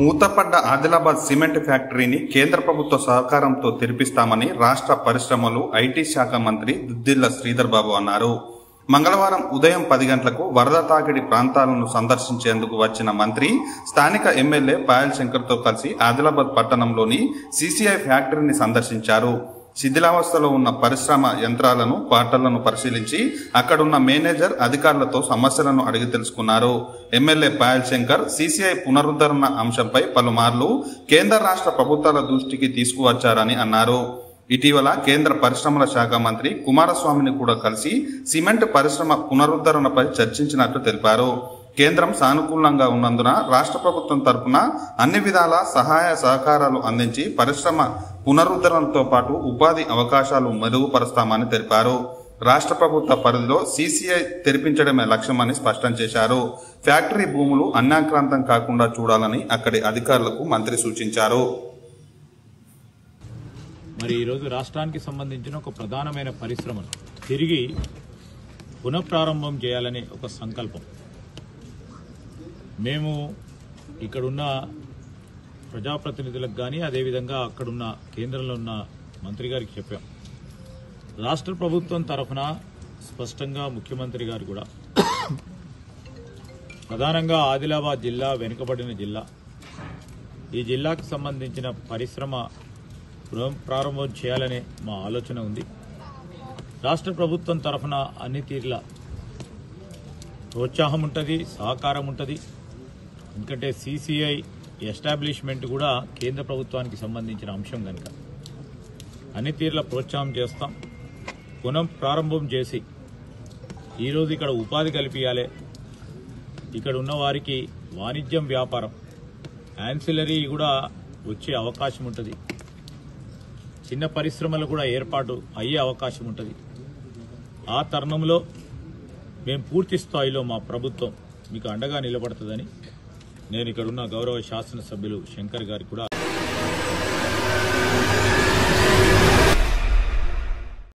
మూతపడ్డ Adilabad cement ఫ్యాక్టరీని కేంద్ర ప్రభుత్వ సహకారంతో తెరిపిస్తామని రాష్ట్ర పరిశ్రమలు ఐటీ శాఖ మంత్రి దుద్దిళ్ల శ్రీధర్ బాబు అన్నారు. మంగళవారం ఉదయం 10 గంటలకు వరద తాకిడి ప్రాంతాలను సందర్శించేందుకు వచ్చిన మంత్రి స్థానిక ఎమ్మెల్యే పాయల్ శంకర్తో కలిసి ఆదిలాబాద్ పట్టణంలోని సీసీఐ ఫ్యాక్టరీని సందర్శించారు. శిథిలావస్థలో ఉన్న పరిశ్రమ యంత్రాలను, పార్టలను పరిశీలించి అక్కడున్న మేనేజర్, అధికారులతో సమస్యలను అడిగి తెలుసుకున్నారు. ఎమ్మెల్యే పాయల్ శంకర్ సీసీఐ పునరుద్ధరణ అంశంపై పలుమార్లు కేంద్ర రాష్ట్ర ప్రభుత్వాల దృష్టికి తీసుకువచ్చారని అన్నారు. ఇటీవల కేంద్ర పరిశ్రమల శాఖ మంత్రి కుమారస్వామిని కూడా కలిసి సిమెంట్ పరిశ్రమ పునరుద్ధరణపై చర్చించినట్లు తెలిపారు. కేంద్రం సానుకూలంగా ఉన్నందున రాష్ట్ర ప్రభుత్వం తరపున అన్ని విధాల సహాయ సహకారాలు అందించి పరిశ్రమ పునరుద్ధరణతో పాటు ఉపాధి అవకాశాలు మెరుగుపరుస్తామని తెలిపారు. రాష్ట్ర ప్రభుత్వ పరిధిలో సీసీఐ తెరిపించడమే లక్ష్యమని స్పష్టం చేశారు. ఫ్యాక్టరీ భూములు అన్యాక్రాంతం కాకుండా చూడాలని అక్కడి అధికారులకు మంత్రి సూచించారు. మరి ఈరోజు రాష్ట్రానికి సంబంధించిన ఒక ప్రధానమైన పరిశ్రమను తిరిగి పునఃప్రారంభం చేయాలనే ఒక సంకల్పం మేము ఇక్కడున్న ప్రజాప్రతినిధులకు కానీ అదేవిధంగా అక్కడున్న కేంద్రంలో ఉన్న మంత్రి గారికి చెప్పాం. రాష్ట్ర ప్రభుత్వం తరఫున స్పష్టంగా ముఖ్యమంత్రి గారు కూడా ప్రధానంగా ఆదిలాబాద్ జిల్లా వెనుకబడిన జిల్లా, ఈ జిల్లాకు సంబంధించిన పరిశ్రమ ప్రారంభం చేయాలనే మా ఆలోచన ఉంది. రాష్ట్ర ప్రభుత్వం తరఫున అన్ని తీర్ల ప్రోత్సాహం ఉంటుంది, సహకారం ఉంటుంది. ఎందుకంటే సీసీఐ ఎస్టాబ్లిష్మెంట్ కూడా కేంద్ర ప్రభుత్వానికి సంబంధించిన అంశం కనుక అన్ని తీర్ల ప్రోత్సాహం చేస్తాం. ప్రారంభం చేసి ఈరోజు ఇక్కడ ఉపాధి కల్పించాలి. ఇక్కడ ఉన్న వారికి వాణిజ్యం, వ్యాపారం, యాన్సిలరీ కూడా వచ్చే అవకాశం ఉంటుంది. చిన్న పరిశ్రమలు కూడా ఏర్పాటు అయ్యే అవకాశం ఉంటుంది. ఆ తరుణంలో మేము పూర్తి స్థాయిలో మా ప్రభుత్వం మీకు అండగా నిలబడుతుందని నేను ఇక్కడున్న గౌరవ శాసనసభ్యులు శంకర్ గారికి కూడా